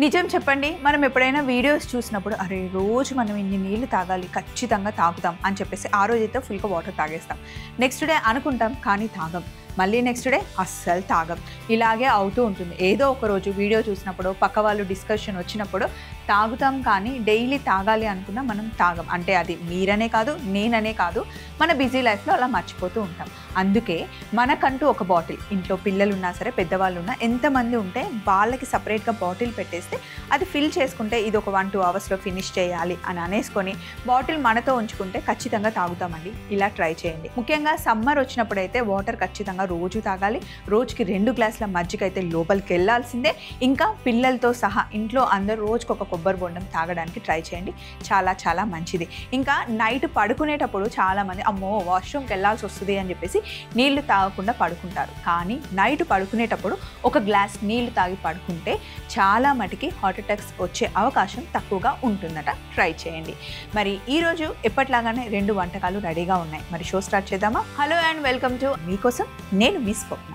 నిజం చెప్పండి, మనం ఎప్పుడైనా వీడియోస్ చూసినప్పుడు అరే రోజు మనం ఇన్ని నీళ్ళు తాగాలి, ఖచ్చితంగా తాగుతాం అని చెప్పేసి ఆ రోజైతే ఫుల్గా వాటర్ తాగేస్తాం. నెక్స్ట్ డే అనుకుంటాం కానీ తాగం. మళ్ళీ నెక్స్ట్ డే అస్సలు తాగం. ఇలాగే అవుతూ ఉంటుంది. ఏదో ఒక రోజు వీడియో చూసినప్పుడు పక్క వాళ్ళు డిస్కషన్ వచ్చినప్పుడు తాగుతాం కానీ డైలీ తాగాలి అనుకున్నా మనం తాగం. అంటే అది మీరనే కాదు, నేననే కాదు, మన బిజీ లైఫ్లో అలా మర్చిపోతూ ఉంటాం. అందుకే మనకంటూ ఒక బాటిల్, ఇంట్లో పిల్లలు ఉన్నా సరే పెద్దవాళ్ళు ఉన్నా ఎంతమంది ఉంటే వాళ్ళకి సపరేట్గా బాటిల్ పెట్టేస్తే అది ఫిల్ చేసుకుంటే ఇది ఒక 1-2 అవర్స్లో ఫినిష్ చేయాలి అని అనేసుకొని బాటిల్ మనతో ఉంచుకుంటే ఖచ్చితంగా తాగుతామండి. ఇలా ట్రై చేయండి. ముఖ్యంగా సమ్మర్ వచ్చినప్పుడు అయితే వాటర్ ఖచ్చితంగా రోజు తాగాలి. రోజుకి 2 గ్లాసుల మజ్జిగ అయితే లోపలికి వెళ్ళాల్సిందే. ఇంకా పిల్లలతో సహా ఇంట్లో అందరూ రోజుకి ఒక కొబ్బరి బొండం తాగడానికి ట్రై చేయండి. చాలా చాలా మంచిది. ఇంకా నైట్ పడుకునేటప్పుడు చాలామంది అమ్మో వాష్రూమ్కి వెళ్ళాల్సి వస్తుంది అని చెప్పేసి నీళ్లు తాగకుండా పడుకుంటారు. కానీ నైట్ పడుకునేటప్పుడు ఒక గ్లాస్ నీళ్లు తాగి పడుకుంటే చాలా మటుకి హార్ట్ అటాక్స్ వచ్చే అవకాశం తక్కువగా ఉంటుందట. ట్రై చేయండి. మరి ఈరోజు ఎప్పట్లాగానే 2 వంటకాలు రెడీగా ఉన్నాయి. మరి షో స్టార్ట్ చేద్దామా? హలో అండ్ వెల్కమ్ టు మీకోసం నేను మీ స్వప్న.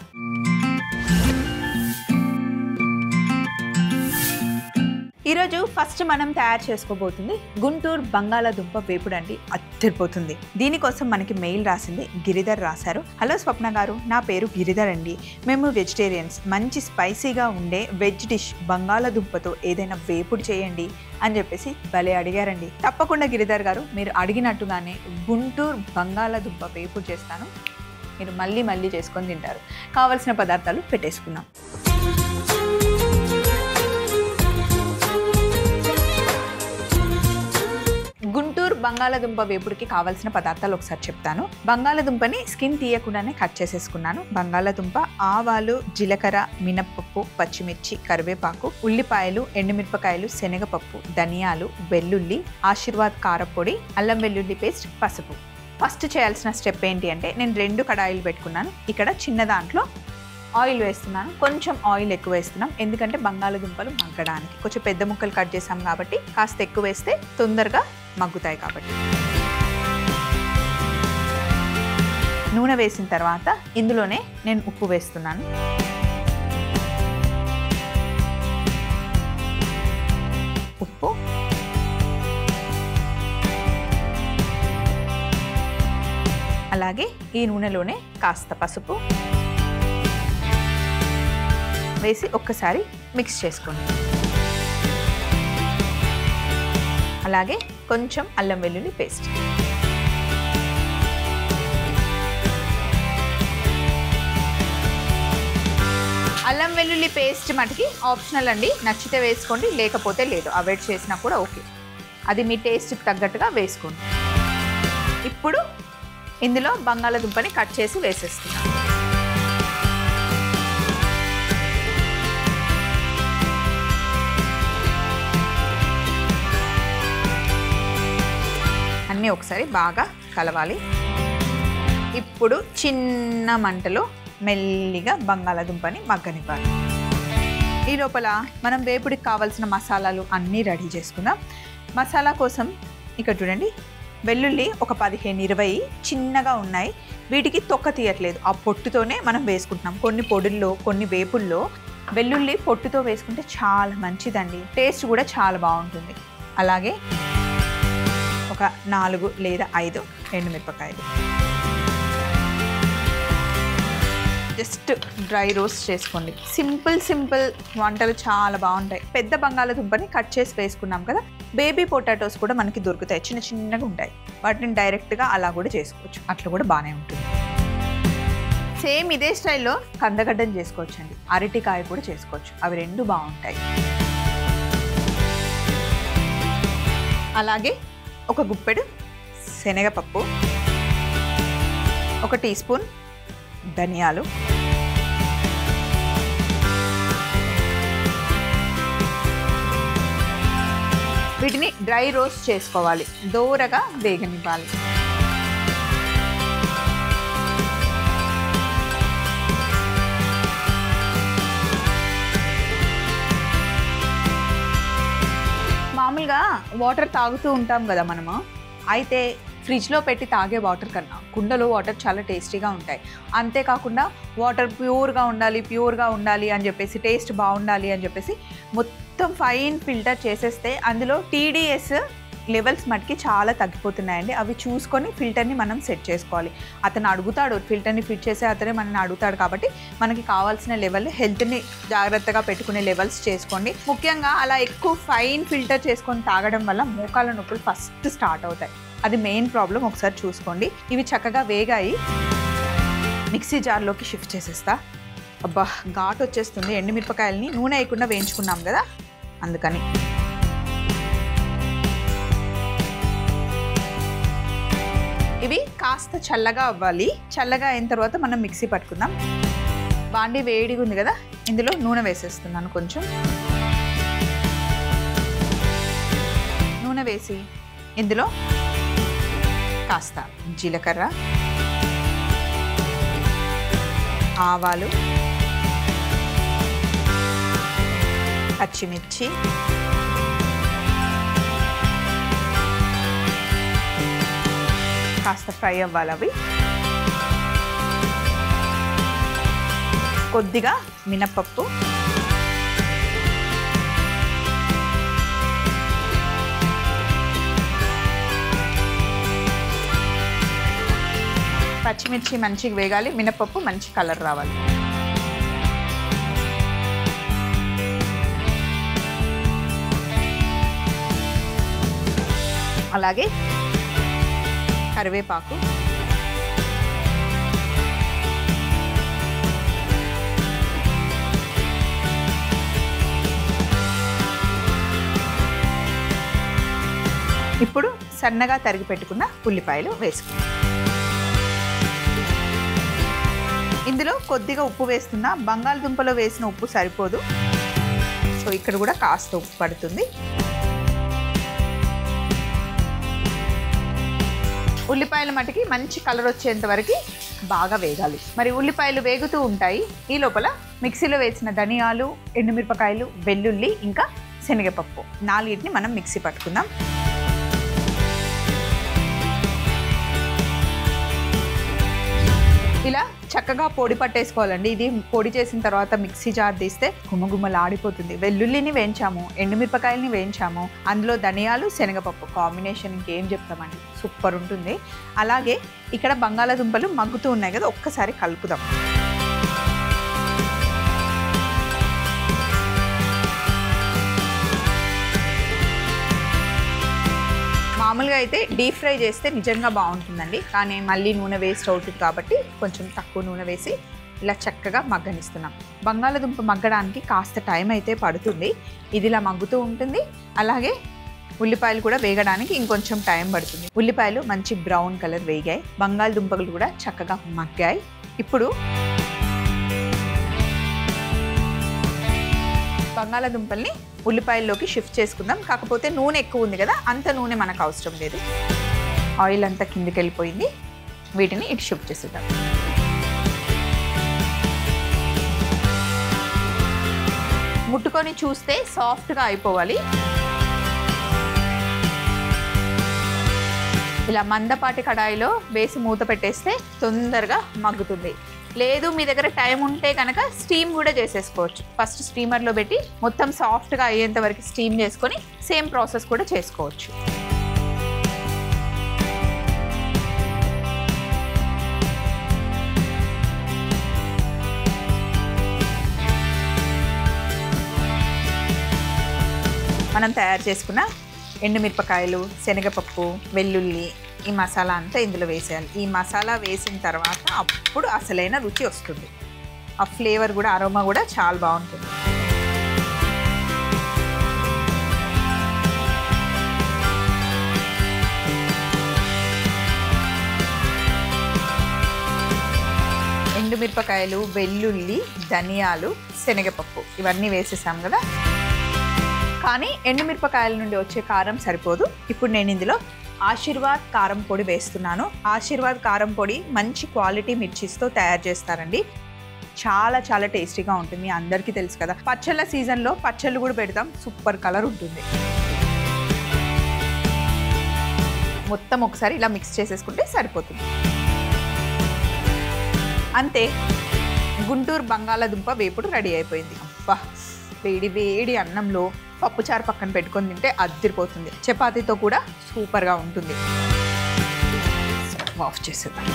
ఈరోజు ఫస్ట్ మనం తయారు చేసుకోబోతుంది గుంటూరు బంగాళాదుంప వేపుడు అండి. అద్దరిపోతుంది. దీనికోసం మనకి మెయిల్ రాసింది గిరిధర్ రాశారు. హలో స్వప్న గారు, నా పేరు గిరిధర్ అండి. మేము వెజిటేరియన్స్. మంచి స్పైసీగా ఉండే వెజ్ డిష్ బంగాళాదుంపతో ఏదైనా వేపుడు చేయండి అని చెప్పేసి భలే అడిగారండి. తప్పకుండా గిరిధర్ గారు, మీరు అడిగినట్టుగానే గుంటూరు బంగాళాదుంప వేపుడు చేస్తాను. మీరు మళ్ళీ మళ్ళీ చేసుకొని తింటారు. కావలసిన పదార్థాలు పెట్టేసుకున్నాం. గుంటూరు బంగాళాదుంప వేపుడికి కావాల్సిన పదార్థాలు ఒకసారి చెప్తాను. బంగాళాదుంపని స్కిన్ తీయకుండానే కట్ చేసేసుకున్నాను. బంగాళాదుంప, ఆవాలు, జీలకర్ర, మినప్పప్పు, పచ్చిమిర్చి, కరివేపాకు, ఉల్లిపాయలు, ఎండుమిరపకాయలు, శనగపప్పు, ధనియాలు, వెల్లుల్లి, ఆశీర్వాద్ కారపొడి, అల్లం వెల్లుల్లి పేస్ట్, పసుపు. ఫస్ట్ చేయాల్సిన స్టెప్ ఏంటి అంటే నేను 2 కడాయిలు పెట్టుకున్నాను. ఇక్కడ చిన్న దాంట్లో ఆయిల్ వేస్తున్నాను. కొంచెం ఆయిల్ ఎక్కువ వేస్తున్నాం ఎందుకంటే బంగాళాదుంపలు మగ్గడానికి. కొంచెం పెద్ద ముక్కలు కట్ చేసాం కాబట్టి కాస్త ఎక్కువ వేస్తే తొందరగా మగ్గుతాయి కాబట్టి. నూనె వేసిన తర్వాత ఇందులోనే నేను ఉప్పు వేస్తున్నాను. ఉప్పు, అలాగే ఈ నూనెలోనే కాస్త పసుపు వేసి ఒక్కసారి మిక్స్ చేసుకోండి. అలాగే కొంచెం అల్లం వెల్లుల్లి పేస్ట్. అల్లం వెల్లుల్లి పేస్ట్ మటుకి ఆప్షనల్ అండి. నచ్చితే వేసుకోండి, లేకపోతే లేదు. అవాయిడ్ చేసినా కూడా ఓకే. అది మీ టేస్ట్కి తగ్గట్టుగా వేసుకోండి. ఇప్పుడు ఇందులో బంగాళాదుంపని కట్ చేసి వేసేస్తున్నాను. అన్నీ ఒకసారి బాగా కలవాలి. ఇప్పుడు చిన్న మంటలో మెల్లిగా బంగాళాదుంపని మగ్గనివ్వాలి. ఈ లోపల మనం వేపుడికి కావాల్సిన మసాలాలు అన్నీ రెడీ చేసుకుందాం. మసాలా కోసం ఇక్కడ చూడండి, వెల్లుల్లి ఒక 15-20 చిన్నగా ఉన్నాయి. వీటికి తొక్క తీయట్లేదు, ఆ పొట్టుతోనే మనం వేసుకుంటున్నాం. కొన్ని పొడుల్లో, కొన్ని వేపుల్లో వెల్లుల్లి పొట్టుతో వేసుకుంటే చాలా మంచిదండి. టేస్ట్ కూడా చాలా బాగుంటుంది. అలాగే ఒక 4 లేదా 5 ఎండుమిరపకాయలు. జస్ట్ డ్రై రోస్ట్ చేసుకోండి. సింపుల్ వంటలు చాలా బాగుంటాయి. పెద్ద బంగాళాదుంపని కట్ చేసి వేసుకున్నాం కదా, బేబీ పొటాటోస్ కూడా మనకి దొరుకుతాయి, చిన్నగా ఉంటాయి. వాటిని డైరెక్ట్గా అలా కూడా చేసుకోవచ్చు, అట్లా కూడా బాగానే ఉంటుంది. సేమ్ ఇదే స్టైల్లో కందగడ్డని చేసుకోవచ్చు అండి, అరటికాయ కూడా చేసుకోవచ్చు. అవి 2 బాగుంటాయి. అలాగే ఒక గుప్పెడు శనగపప్పు, 1 టీ స్పూన్ ధనియాలు, వీటిని డ్రై రోస్ట్ చేసుకోవాలి, దోరగా వేగనివ్వాలి. మామూలుగా వాటర్ తాగుతూ ఉంటాం కదా మనము, అయితే ఫ్రిడ్జ్లో పెట్టి తాగే వాటర్ కన్నా కుండలో వాటర్ చాలా టేస్టీగా ఉంటాయి. అంతేకాకుండా వాటర్ ప్యూర్గా ఉండాలి అని చెప్పేసి, టేస్ట్ బాగుండాలి అని చెప్పేసి మొత్తం ఫైన్ ఫిల్టర్ చేసేస్తే అందులో TDS లెవెల్స్ మటుకి చాలా తగ్గిపోతున్నాయండి. అవి చూసుకొని ఫిల్టర్ని మనం సెట్ చేసుకోవాలి. అతను అడుగుతాడు, ఫిల్టర్ని ఫిట్ చేసే అతనే మనల్ని అడుగుతాడు కాబట్టి మనకి కావాల్సిన లెవెల్, హెల్త్ని జాగ్రత్తగా పెట్టుకునే లెవెల్స్ చేసుకోండి. ముఖ్యంగా అలా ఎక్కువ ఫైన్ ఫిల్టర్ చేసుకొని తాగడం వల్ల మోకాళ్ళ నొప్పులు ఫస్ట్ స్టార్ట్ అవుతాయి. అది మెయిన్ ప్రాబ్లం. ఒకసారి చూసుకోండి. ఇవి చక్కగా వేగాయి. మిక్సీ జార్లోకి షిఫ్ట్ చేసేస్తా. అబ్బా ఘాటు వచ్చేస్తుంది. ఎండుమిరపకాయలని నూనె వేయకుండా వేయించుకున్నాం కదా, అందుకని. ఇవి కాస్త చల్లగా అవ్వాలి. చల్లగా అయిన తర్వాత మనం మిక్సీ పట్టుకుందాం. బాండి వేడిగా ఉంది కదా, ఇందులో నూనె వేసేస్తున్నాను. కొంచెం నూనె వేసి ఇందులో కాస్త జీలకర్ర, ఆవాలు, పచ్చిమిర్చి, కాస్త ఫ్రై అవ్వాలి అవి. కొద్దిగా మినపప్పు, పచ్చిమిర్చి మంచిగా వేగాలి, మినపప్పు మంచి కలర్ రావాలి. అలాగే కరివేపాకు, ఇప్పుడు సన్నగా తరిగి పెట్టుకున్న ఉల్లిపాయలు వేసుకుందాం. ఇందులో కొద్దిగా ఉప్పు వేస్తున్నా. బంగాళదుంపలో వేసిన ఉప్పు సరిపోదు, సో ఇక్కడ కూడా కాస్త ఉప్పు పడుతుంది. ఉల్లిపాయల మటుకి మంచి కలర్ వచ్చేంత వరకు బాగా వేగాలి. మరి ఉల్లిపాయలు వేగుతూ ఉంటాయి. ఈ లోపల మిక్సీలో వేసిన ధనియాలు, ఎండుమిరపకాయలు, వెల్లుల్లి, ఇంకా శనగపప్పు 4ని మనం మిక్సీ పట్టుకుందాం. ఇలా చక్కగా పొడి పట్టేసుకోవాలండి. ఇది పొడి చేసిన తర్వాత మిక్సీ జార్ తీస్తే గుమ్మగుమ్మలు ఆడిపోతుంది. వెల్లుల్లిని వేయించాము, ఎండుమిరపకాయలని వేయించాము, అందులో ధనియాలు, శనగపప్పు కాంబినేషన్ ఇంకేం చెప్తామండి, సూపర్ ఉంటుంది. అలాగే ఇక్కడ బంగాళాదుంపలు మగ్గుతూ ఉన్నాయి కదా, ఒక్కసారి కలుపుదాం. మామూలుగా అయితే డీప్ ఫ్రై చేస్తే నిజంగా బాగుంటుందండి, కానీ మళ్ళీ నూనె వేస్ట్ అవుతుంది కాబట్టి కొంచెం తక్కువ నూనె వేసి ఇలా చక్కగా మగ్గనిస్తున్నాం. బంగాళదుంప మగ్గడానికి కాస్త టైం అయితే పడుతుంది. ఇది ఇలా మగ్గుతూ ఉంటుంది. అలాగే ఉల్లిపాయలు కూడా వేగడానికి ఇంకొంచెం టైం పడుతుంది. ఉల్లిపాయలు మంచి బ్రౌన్ కలర్ వేగాయి, బంగాళదుంపలు కూడా చక్కగా మగ్గాయి. ఇప్పుడు బంగాళదుంపల్ని ఉల్లిపాయల్లోకి షిఫ్ట్ చేసుకుందాం. కాకపోతే నూనె ఎక్కువ ఉంది కదా, అంత నూనె మనకు అవసరం లేదు. ఆయిల్ అంతా కిందికి వెళ్ళిపోయింది. వీటిని ఇటు షిఫ్ట్ చేసేద్దాం. ముట్టుకొని చూస్తే సాఫ్ట్గా అయిపోవాలి. ఇలా మందపాటి కడాయిలో వేసి మూత పెట్టేస్తే తొందరగా మగ్గుతుంది. లేదు మీ దగ్గర టైం ఉంటే కనుక స్టీమ్ కూడా చేసేసుకోవచ్చు. ఫస్ట్ స్టీమర్లో పెట్టి మొత్తం సాఫ్ట్గా అయ్యేంత వరకు స్టీమ్ చేసుకొని సేమ్ ప్రాసెస్ కూడా చేసుకోవచ్చు. మనం తయారు చేసుకున్న ఎండుమిరపకాయలు, శనగపప్పు, వెల్లుల్లి, ఈ మసాలా అంతా ఇందులో వేసేయాలి. ఈ మసాలా వేసిన తర్వాత అప్పుడు అసలైన రుచి వస్తుంది. ఆ ఫ్లేవర్ కూడా, అరోమా కూడా చాలా బాగుంటుంది. ఎండుమిరపకాయలు, వెల్లుల్లి, ధనియాలు, శనగపప్పు ఇవన్నీ వేసేసాం కదా. కానీ ఎండుమిరపకాయల నుండి వచ్చే కారం సరిపోదు. ఇప్పుడు నేను ఇందులో ఆశీర్వాద్ కారం పొడి వేస్తున్నాను. ఆశీర్వాద్ కారం పొడి మంచి క్వాలిటీ మిర్చిస్తో తయారు చేస్తారండి. చాలా చాలా టేస్టీగా ఉంటుంది. మీ అందరికీ తెలుసు కదా, పచ్చళ్ళ సీజన్లో పచ్చళ్ళు కూడా పెడతాం. సూపర్ కలర్ ఉంటుంది. మొత్తం ఒకసారి ఇలా మిక్స్ చేసేసుకుంటే సరిపోతుంది. అంతే, గుంటూరు బంగాళాదుంప వేపుడు రెడీ అయిపోయింది. అబ్బా, వేడి వేడి అన్నంలో పప్పుచారు పక్కన పెట్టుకొని తింటే అదిరిపోతుంది. చపాతీతో కూడా సూపర్గా ఉంటుంది. ఆఫ్ చేసేద్దాం.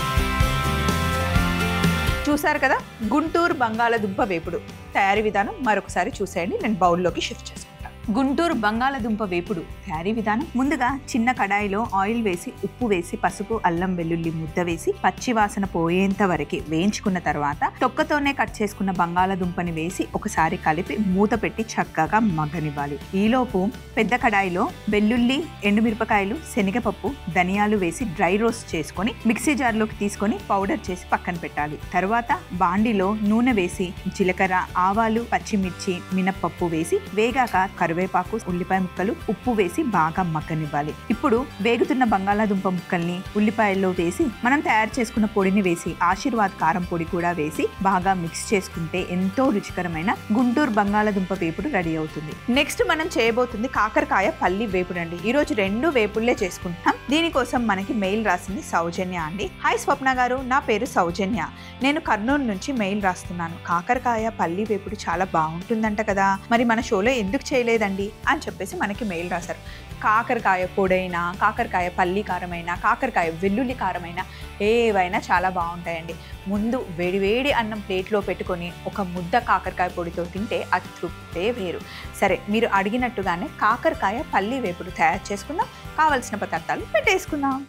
చూసారు కదా, గుంటూరు బంగాళాదుంప వేపుడు తయారీ విధానం మరొకసారి చూసేయండి. నేను బౌల్లోకి షిఫ్ట్ చేసుకుంటాను. గుంటూరు బంగాళాదుంప వేపుడు తయారీ విధానం: ముందుగా చిన్న కడాయిలో ఆయిల్ వేసి, ఉప్పు వేసి, పసుపు, అల్లం వెల్లుల్లి ముద్ద వేసి పచ్చివాసన పోయేంత వరకు వేయించుకున్న తర్వాత తొక్కతోనే కట్ చేసుకున్న బంగాళాదుంపని వేసి ఒకసారి కలిపి మూత పెట్టి చక్కగా మగ్గనివ్వాలి. ఈలోపు పెద్ద కడాయిలో వెల్లుల్లి, ఎండుమిరపకాయలు, శనగపప్పు, ధనియాలు వేసి డ్రై రోస్ట్ చేసుకొని మిక్సీ జార్లోకి తీసుకొని పౌడర్ చేసి పక్కన పెట్టాలి. తర్వాత బాండిలో నూనె వేసి జీలకర్ర, ఆవాలు, పచ్చిమిర్చి, మినప్పప్పు వేసి వేగాక కరివేపాకు, ఉల్లిపాయ ముక్కలు, ఉప్పు వేసి బాగా మగ్గనివ్వాలి. ఇప్పుడు వేగుతున్న బంగాళాదుంప ముక్కల్ని ఉల్లిపాయల్లో వేసి మనం తయారు చేసుకున్న పొడిని వేసి ఆశీర్వాద్ కారం పొడి కూడా వేసి బాగా మిక్స్ చేసుకుంటే ఎంతో రుచికరమైన గుంటూరు బంగాళాదుంప వేపుడు రెడీ అవుతుంది. నెక్స్ట్ మనం చేయబోతుంది కాకరకాయ పల్లి వేపుడు అండి. ఈ రోజు 2 వేపుళ్లే చేసుకుంటున్నాం. దీనికోసం మనకి మెయిల్ రాసింది సౌజన్య అండి. హాయ్ స్వప్న గారు, నా పేరు సౌజన్య, నేను కర్నూలు నుంచి మెయిల్ రాస్తున్నాను. కాకరకాయ పల్లి వేపుడు చాలా బాగుంటుందంట కదా, మరి మన షోలో ఎందుకు చేయలేదండి అని చెప్పేసి మనకి మెయిల్ రాశారు. కాకరకాయ పొడైనా, కాకరకాయ పల్లి కారమైనా, కాకరకాయ వెల్లుల్లి కారమైనా ఏవైనా చాలా బాగుంటాయండి. ముందు వేడివేడి అన్నం ప్లేట్లో పెట్టుకొని ఒక ముద్ద కాకరకాయ పొడితో తింటే ఆ తృప్తే వేరు. సరే, మీరు అడిగినట్టుగానే కాకరకాయ పల్లి వేపుడు తయారు చేసుకుందాం. కావలసిన పదార్థాలు పెట్టేసుకుందాం.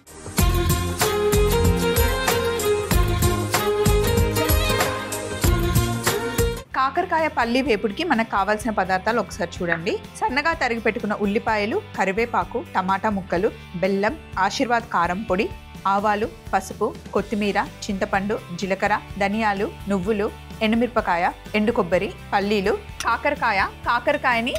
కాకరకాయ పల్లి వేపుడికి మనకు కావాల్సిన పదార్థాలు ఒకసారి చూడండి. సన్నగా తరిగి పెట్టుకున్న ఉల్లిపాయలు, కరివేపాకు, టమాటా ముక్కలు, బెల్లం, ఆశీర్వాద్ కారం పొడి, ఆవాలు, పసుపు, కొత్తిమీర, చింతపండు, జీలకర్ర, ధనియాలు, నువ్వులు, ఎండుమిరపకాయ, ఎండు కొబ్బరి, పల్లీలు, కాకరకాయని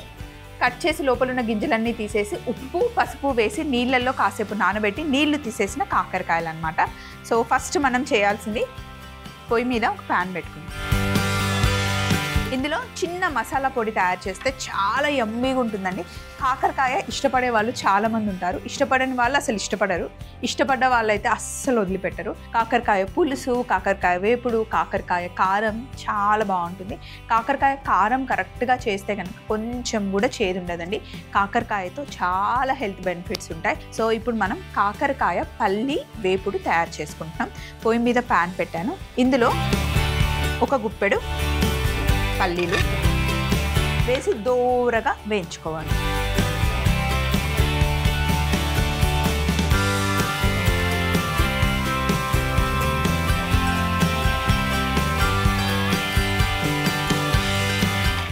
కట్ చేసి లోపలున్న గింజలన్నీ తీసేసి ఉప్పు, పసుపు వేసి నీళ్ళల్లో కాసేపు నానబెట్టి నీళ్లు తీసేసిన కాకరకాయలు అన్నమాట. సో ఫస్ట్ మనం చేయాల్సింది పొయ్యి మీద ఒక ప్యాన్ పెట్టుకుందాం. ఇందులో చిన్న మసాలా పొడి తయారు చేస్తే చాలా యమ్మీగా ఉంటుందండి. కాకరకాయ ఇష్టపడే వాళ్ళు చాలామంది ఉంటారు, ఇష్టపడని వాళ్ళు అసలు ఇష్టపడరు, ఇష్టపడ్డ వాళ్ళు అయితే అస్సలు వదిలిపెట్టరు. కాకరకాయ పులుసు, కాకరకాయ వేపుడు, కాకరకాయ కారం చాలా బాగుంటుంది. కాకరకాయ కారం కరెక్ట్గా చేస్తే కనుక కొంచెం కూడా చేదు ఉండదండి. కాకరకాయతో చాలా హెల్త్ బెనిఫిట్స్ ఉంటాయి. సో ఇప్పుడు మనం కాకరకాయ పల్లి వేపుడు తయారు చేసుకుంటున్నాం. పొయ్యి మీద ప్యాన్ పెట్టాను. ఇందులో ఒక గుప్పెడు పల్లీలు వేసి దోరగా వేయించుకోవాలి.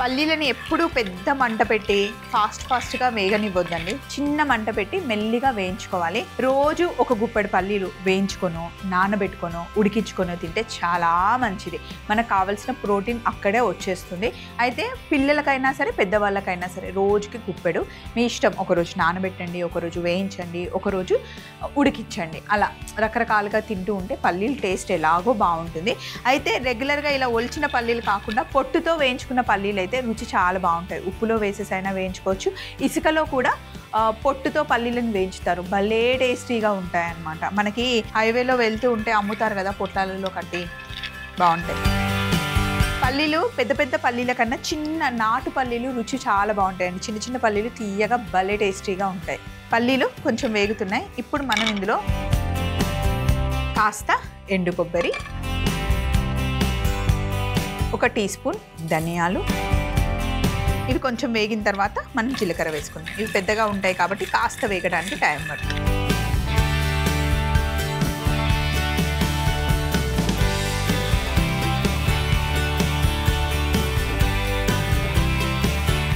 పల్లీలని ఎప్పుడూ పెద్ద మంట పెట్టి ఫాస్ట్గా వేగనివ్వద్దండి. చిన్న మంట పెట్టి మెల్లిగా వేయించుకోవాలి. రోజు ఒక గుప్పెడు పల్లీలు వేయించుకొనో, నానబెట్టుకొనో, ఉడికించుకొనో తింటే చాలా మంచిది. మనకు కావాల్సిన ప్రోటీన్ అక్కడే వచ్చేస్తుంది. అయితే పిల్లలకైనా సరే, పెద్దవాళ్ళకైనా సరే రోజుకి గుప్పెడు మీ ఇష్టం. ఒకరోజు నానబెట్టండి, ఒకరోజు వేయించండి, ఒకరోజు ఉడికించండి. అలా రకరకాలుగా తింటూ ఉంటే పల్లీలు టేస్ట్ ఎలాగో బాగుంటుంది. అయితే రెగ్యులర్గా ఇలా ఒలిచిన పల్లీలు కాకుండా పొట్టుతో వేయించుకున్న పల్లీలు అయితే రుచి చాలా బాగుంటాయి. ఉప్పులో వేసేసైనా వేయించుకోవచ్చు. ఇసుకలో కూడా పొట్టుతో పల్లీలను వేయించుతారు, భలే టేస్టీగా ఉంటాయి అన్నమాట. మనకి హైవేలో వెళ్తూ ఉంటే అమ్ముతారు కదా, పొట్లాలలో కట్టి, బాగుంటాయి. పల్లీలు పెద్ద పెద్ద పల్లీల కన్నా చిన్న నాటు పల్లీలు రుచి చాలా బాగుంటాయండి. చిన్న చిన్న పల్లీలు తీయగా భలే టేస్టీగా ఉంటాయి. పల్లీలు కొంచెం వేగుతున్నాయి. ఇప్పుడు మనం ఇందులో కాస్త ఎండు కొబ్బరి, 1 టీ స్పూన్ ధనియాలు, ఇవి కొంచెం వేగిన తర్వాత మనం జీలకర్ర వేసుకుందాం. ఇవి పెద్దగా ఉంటాయి కాబట్టి కాస్త వేగడానికి టైం పడుతుంది.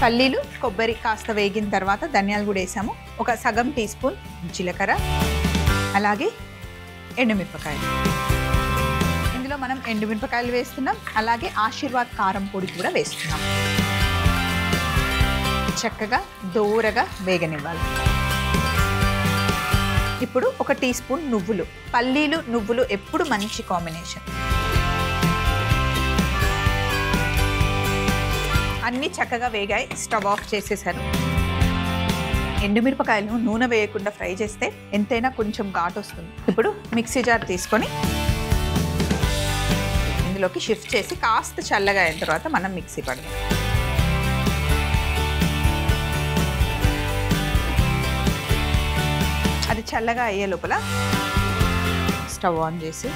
పల్లీలు, కొబ్బరి కాస్త వేగిన తర్వాత ధనియాలు కూడా వేసాము. 1 సగం టీ స్పూన్ జీలకర్ర, అలాగే ఎండుమిరపకాయలు. ఇందులో మనం ఎండుమిరపకాయలు వేస్తున్నాం, అలాగే ఆశీర్వాద్ కారం పొడి కూడా వేస్తున్నాం. చక్కగా దోరగా వేగనివ్వాలి. ఇప్పుడు 1 టీ స్పూన్ నువ్వులు. పల్లీలు, నువ్వులు ఎప్పుడు మంచి కాంబినేషన్. అన్నీ చక్కగా వేగాయి. స్టవ్ ఆఫ్ చేసేసాను. ఎండుమిరపకాయలు నూనె వేయకుండా ఫ్రై చేస్తే ఎంతైనా కొంచెం ఘాటు వస్తుంది. ఇప్పుడు మిక్సీ జార్ తీసుకొని ఇందులోకి షిఫ్ట్ చేసి కాస్త చల్లగా అయిన తర్వాత మనం మిక్సీ పడదాం. అది చల్లగా అయ్యే లోపల స్టవ్ ఆన్ చేసి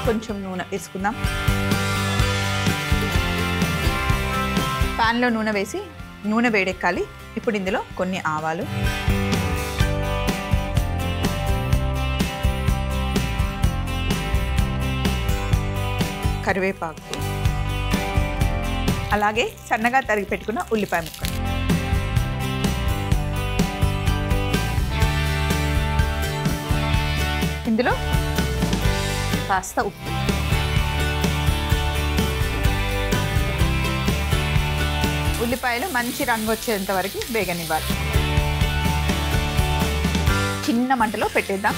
కొంచెం నూనె వేసుకుందాం. ప్యాన్లో నూనె వేసి నూనె వేడెక్కాలి. ఇప్పుడు ఇందులో కొన్ని ఆవాలు, కరివేపాకు, అలాగే సన్నగా తరిగి పెట్టుకున్న ఉల్లిపాయ ముక్కలు, ఇందులో కాస్త ఉప్పు, ఉల్లిపాయలు మంచి రంగు వచ్చేంత వరకు వేగనివ్వాలి. చిన్న మంటలో పెట్టేద్దాం.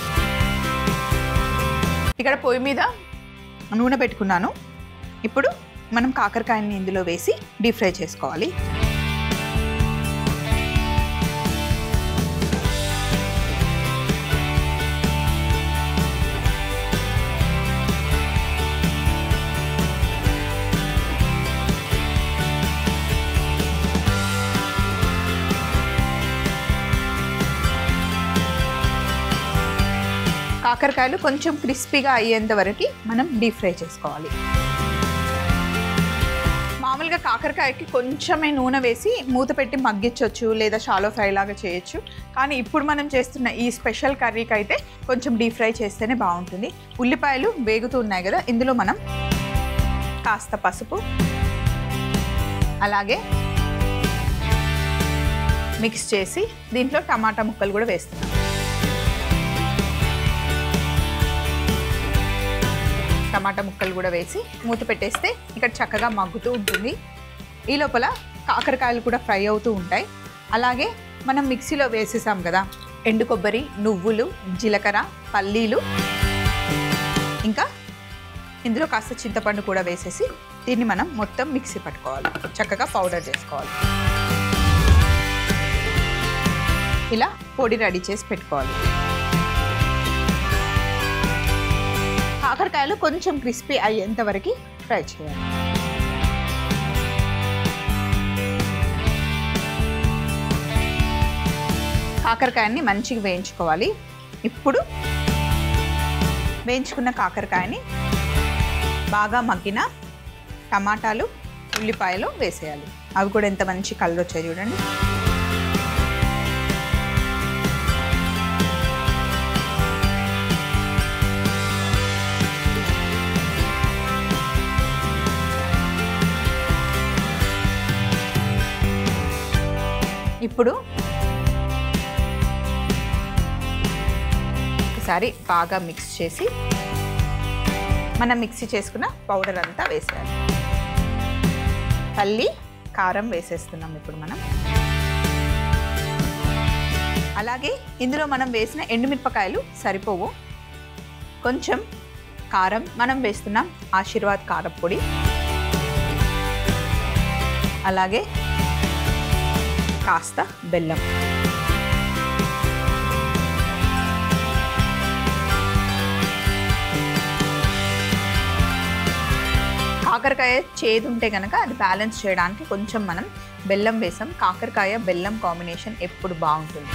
ఇక్కడ పొయ్యి మీద నూనె పెట్టుకున్నాను. ఇప్పుడు మనం కాకరకాయని ఇందులో వేసి డీప్ ఫ్రై చేసుకోవాలి. కాకరకాయలు కొంచెం క్రిస్పీగా అయ్యేంత వరకు మనం డీప్ ఫ్రై చేసుకోవాలి. మామూలుగా కాకరకాయకి కొంచెమే నూనె వేసి మూత పెట్టి మగ్గించవచ్చు, లేదా షాలో ఫ్రై లాగా చేయొచ్చు. కానీ ఇప్పుడు మనం చేస్తున్న ఈ స్పెషల్ కర్రీకి అయితే కొంచెం డీప్ ఫ్రై చేస్తేనే బాగుంటుంది. ఉల్లిపాయలు వేగుతూ ఉన్నాయి కదా, ఇందులో మనం కాస్త పసుపు, అలాగే మిక్స్ చేసి దీంట్లో టమాటా ముక్కలు కూడా వేస్తున్నాం. టమాటా ముక్కలు కూడా వేసి మూత పెట్టేస్తే ఇక్కడ చక్కగా మగ్గుతూ ఉంటుంది. ఈ లోపల కాకరకాయలు కూడా ఫ్రై అవుతూ ఉంటాయి. అలాగే మనం మిక్సీలో వేసేసాం కదా ఎండు కొబ్బరి, నువ్వులు, జీలకర్ర, పల్లీలు, ఇంకా ఇందులో కాస్త చింతపండు కూడా వేసేసి దీన్ని మనం మొత్తం మిక్సీ పట్టుకోవాలి, చక్కగా పౌడర్ చేసుకోవాలి. ఇలా పొడి రెడీ చేసి పెట్టుకోవాలి. కాకరకాయలు కొంచెం క్రిస్పీ అయ్యేంత వరకు ఫ్రై చేయాలి. కాకరకాయని మంచిగా వేయించుకోవాలి. ఇప్పుడు వేయించుకున్న కాకరకాయని బాగా మగ్గిన టమాటాలు, ఉల్లిపాయలు వేసేయాలి. అవి కూడా ఎంత మంచి కలర్ వచ్చాయి చూడండి. ఇప్పుడు ఒకసారి బాగా మిక్స్ చేసి మనం మిక్సీ చేసుకున్న పౌడర్ అంతా వేసేయాలి. పల్లి, కారం వేసేస్తున్నాం ఇప్పుడు మనం. అలాగే ఇందులో మనం వేసిన ఎండుమిరపకాయలు సరిపోవు, కొంచెం కారం మనం వేస్తున్నాం. ఆశీర్వాద్ కారం పొడి, అలాగే కాస్త బెల్లం. కాకరకాయ చేదు ఉంటే కనుక అది బ్యాలెన్స్ చేయడానికి కొంచెం మనం బెల్లం వేసాం. కాకరకాయ బెల్లం కాంబినేషన్ ఎప్పుడు బాగుంటుంది.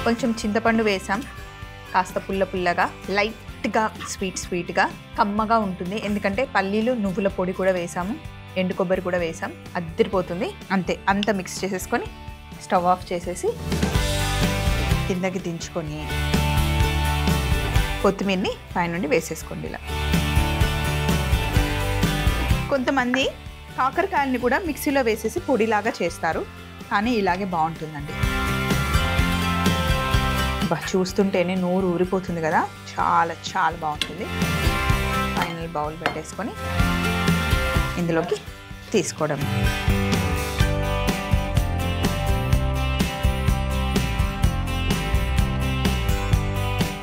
కొంచెం చింతపండు వేసాం, కాస్త పుల్ల పుల్లగా, లైట్గా స్వీట్గా, కమ్మగా ఉంటుంది. ఎందుకంటే పల్లీలు, నువ్వుల పొడి కూడా వేసాము, ఎండు కొబ్బరి కూడా వేసాం, అద్దరిపోతుంది. అంతే, అంత మిక్స్ చేసేసుకొని స్టవ్ ఆఫ్ చేసేసి కిందకి దించుకొని కొత్తిమీరని పైనుండి వేసేసుకోండి. ఇలా కొంతమంది కాకరకాయలని కూడా మిక్సీలో వేసేసి పొడిలాగా చేస్తారు, కానీ ఇలాగే బాగుంటుందండి. చూస్తుంటేనే నోరు ఊరిపోతుంది కదా, చాలా చాలా బాగుంటుంది. ఫైనల్ బౌల్ పెట్టేసుకొని ఇందులోకి తీసుకోవడం.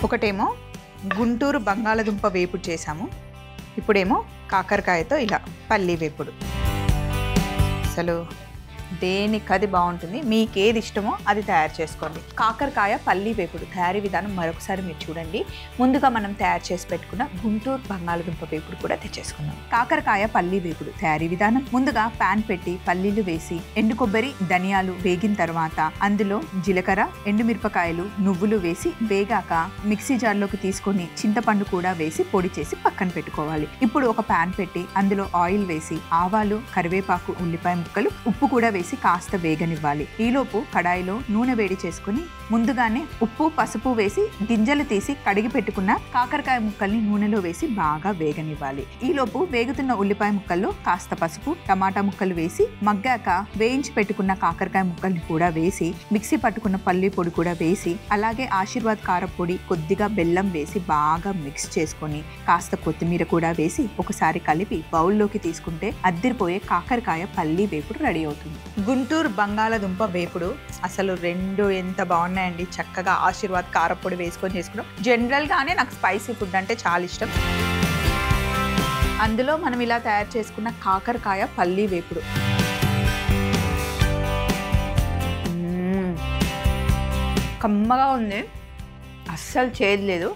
ఒకటేమో గుంటూరు బంగాళదుంప వేపుడు చేసాము, ఇప్పుడేమో కాకరకాయతో ఇలా పల్లి వేపుడు. అసలు దేనికది బాగుంటుంది. మీకు ఏది ఇష్టమో అది తయారు చేసుకోండి. కాకరకాయ పల్లీ వేపుడు తయారీ విధానం మరొకసారి మీరు చూడండి. ముందుగా మనం తయారు చేసి పెట్టుకున్న గుంటూరు బంగాళదుంప వేపుడు కూడా తెచ్చేసుకుందాం. కాకరకాయ పల్లీ వేపుడు తయారీ విధానం: ముందుగా ప్యాన్ పెట్టి పల్లీలు వేసి ఎండు కొబ్బరి ధనియాలు వేగిన తర్వాత అందులో జీలకర్ర ఎండుమిరపకాయలు నువ్వులు వేసి వేగాక మిక్సీ జార్లోకి తీసుకొని చింతపండు కూడా వేసి పొడి చేసి పక్కన పెట్టుకోవాలి. ఇప్పుడు ఒక ప్యాన్ పెట్టి అందులో ఆయిల్ వేసి ఆవాలు కరివేపాకు ఉల్లిపాయ ముక్కలు ఉప్పు కూడా వేసి కాస్త వేగనివ్వాలి. ఈలోపు కడాయిలో నూనె వేడి చేసుకుని ముందుగానే ఉప్పు పసుపు వేసి గింజలు తీసి కడిగి పెట్టుకున్న కాకరకాయ ముక్కల్ని నూనెలో వేసి బాగా వేగనివ్వాలి. ఈలోపు వేగుతున్న ఉల్లిపాయ ముక్కల్లో కాస్త పసుపు టమాటా ముక్కలు వేసి మగ్గాక వేయించి పెట్టుకున్న కాకరకాయ ముక్కల్ని కూడా వేసి మిక్సీ పట్టుకున్న పల్లి పొడి కూడా వేసి అలాగే ఆశీర్వాద్ కారపొడి కొద్దిగా బెల్లం వేసి బాగా మిక్స్ చేసుకొని కాస్త కొత్తిమీర కూడా వేసి ఒకసారి కలిపి బౌల్లోకి తీసుకుంటే అద్దిరిపోయే కాకరకాయ పల్లి వేపుడు రెడీ అవుతుంది. గుంటూరు బంగాళదుంప వేపుడు అసలు రెండు ఎంత బాగున్నాయండి. చక్కగా ఆశీర్వాద్ కారపొడి వేసుకొని చేసుకున్నాం. జనరల్గానే నాకు స్పైసీ ఫుడ్ అంటే చాలా ఇష్టం. అందులో మనం ఇలా తయారు చేసుకున్న కాకరకాయ పల్లి వేపుడు కమ్మగా ఉంది, అస్సలు చేదు లేదు.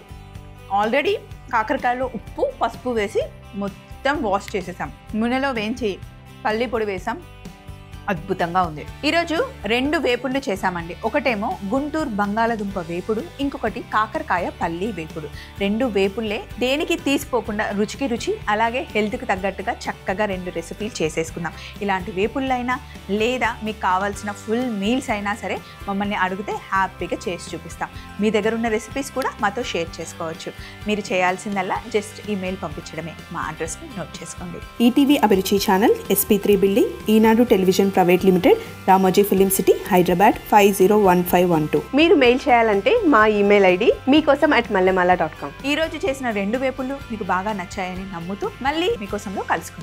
ఆల్రెడీ కాకరకాయలో ఉప్పు పసుపు వేసి మొత్తం వాష్ చేసేసాం. నూనెలో వేయించి పల్లి పొడి వేసాం. అద్భుతంగా ఉంది. ఈరోజు రెండు వేపుళ్ళు చేసామండి. ఒకటేమో గుంటూరు బంగాళదుంప వేపుడు, ఇంకొకటి కాకరకాయ పల్లి వేపుడు. రెండు వేపుళ్ళే, దేనికి తీసిపోకుండా రుచికి రుచి అలాగే హెల్త్కి తగ్గట్టుగా చక్కగా రెండు రెసిపీలు చేసేసుకుందాం. ఇలాంటి వేపుళ్ళైనా లేదా మీకు కావాల్సిన ఫుల్ మీల్స్ అయినా సరే మమ్మల్ని అడిగితే హ్యాపీగా చేసి చూపిస్తాం. మీ దగ్గర ఉన్న రెసిపీస్ కూడా మాతో షేర్ చేసుకోవచ్చు. మీరు చేయాల్సిందల్లా జస్ట్ ఈమెయిల్ పంపించడమే. మా అడ్రస్ని నోట్ చేసుకోండి. ETV Abhiruchi channel, SP3 building, Eenadu television private limited, Ramoji film city, Hyderabad 501512. మీరు మెయిల్ చేయాలంటే మా ఈమెయిల్ ఐడి meekosam@mallemala.com. ఈ రోజు చేసిన రెండు వేపుళ్ళు మీకు బాగా నచ్చాయని నమ్ముతూ మళ్ళీ మీకోసంలో కలుసుకుందాం.